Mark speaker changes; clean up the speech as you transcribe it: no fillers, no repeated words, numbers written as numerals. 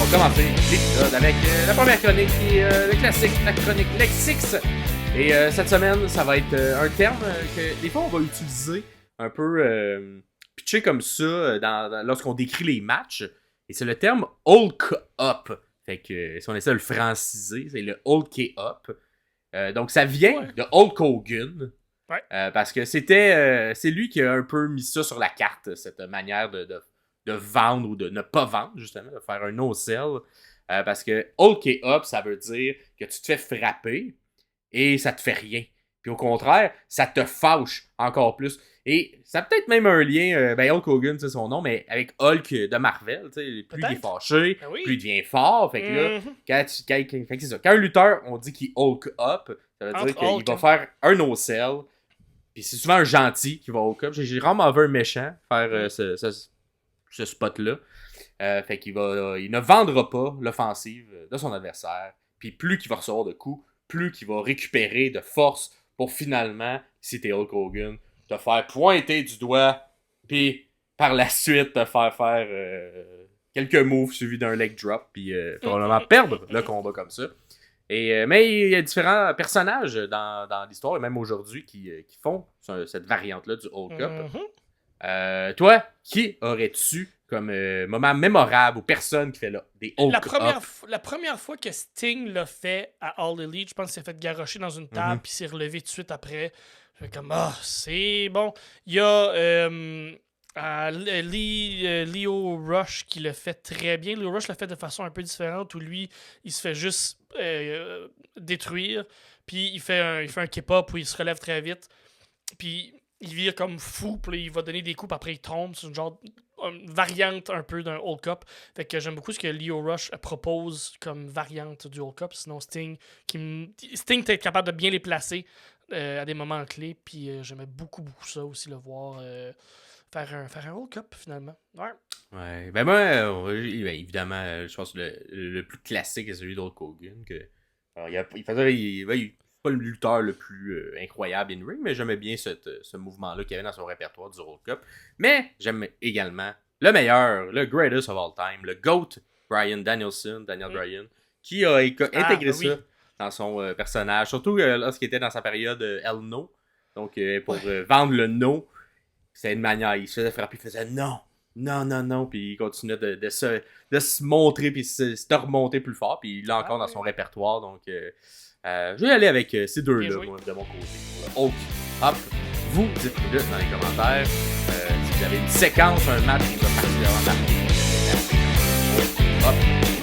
Speaker 1: va commencer l'épisode avec la première chronique qui est le classique, la chronique Lexix. Et cette semaine, ça va être un terme que des fois on va utiliser un peu pitché comme ça lorsqu'on décrit les matchs. Et c'est le terme Hulk Up. Fait que si on essaie de le franciser, c'est le Hulk Up. Donc ça vient de Hulk Hogan.
Speaker 2: Ouais.
Speaker 1: Parce que c'est lui qui a un peu mis ça sur la carte, cette manière de vendre ou de ne pas vendre, justement, de faire un no-sell. Parce que Hulk Up, ça veut dire que tu te fais frapper et ça te fait rien. Puis au contraire, ça te fâche encore plus. Et ça a peut-être même un lien, Hulk Hogan, c'est son nom, mais avec Hulk de Marvel, plus il est fâché, plus il devient fort. Fait que là, fait que c'est ça. Quand un lutteur, on dit qu'il Hulk Up, ça veut dire qu'il va faire un no-sell. Puis c'est souvent un gentil qui va Hulk Up. J'ai vraiment vu un méchant faire ce spot-là. Fait qu'il il ne vendra pas l'offensive de son adversaire. Puis plus qu'il va recevoir de coups, plus qu'il va récupérer de force pour finalement, si t'es Hulk Hogan, te faire pointer du doigt, puis par la suite te faire quelques moves suivis d'un leg drop, puis probablement perdre le combat comme ça. Mais il y a différents personnages dans l'histoire, et même aujourd'hui, qui font cette variante-là du Hulk Up. Toi, qui aurais-tu comme moment mémorable ou personne qui fait des Hulk Up?
Speaker 2: La première fois que Sting l'a fait à All Elite, je pense qu'il s'est fait garrocher dans une table puis s'est relevé tout de suite après. Je fais comme, c'est bon. Il y a Leo Rush qui le fait très bien. Leo Rush le fait de façon un peu différente où lui, il se fait juste détruire. Puis il fait un kick-up où il se relève très vite. Puis il vire comme fou, puis il va donner des coups, puis après il tombe. C'est une variante un peu d'un Hulk Up. Fait que j'aime beaucoup ce que Leo Rush propose comme variante du Hulk Up. Sinon, Sting est capable de bien les placer à des moments clés. Puis j'aimais beaucoup ça aussi, le voir faire un Hulk Up finalement.
Speaker 1: Ouais. Ben moi, évidemment, je pense que le plus classique est celui d'Hulk Hogan. Il pas le lutteur le plus incroyable in ring, mais j'aimais bien ce mouvement-là qu'il y avait dans son répertoire du World Cup. Mais j'aime également le meilleur, le greatest of all time, le GOAT, Daniel Bryan, qui a intégré ça dans son personnage, surtout lorsqu'il était dans sa période El No. Donc pour vendre le no, c'était une manière, il se faisait frapper, il faisait non, puis il continuait de se montrer, puis de remonter plus fort, puis il l'a encore dans son répertoire, donc je vais aller avec ces deux-là, moi, de mon côté, pour le Hulk Up. Vous, dites-le dans les commentaires, si vous avez une séquence, un match qui vous a particulièrement marqué, Hulk Up.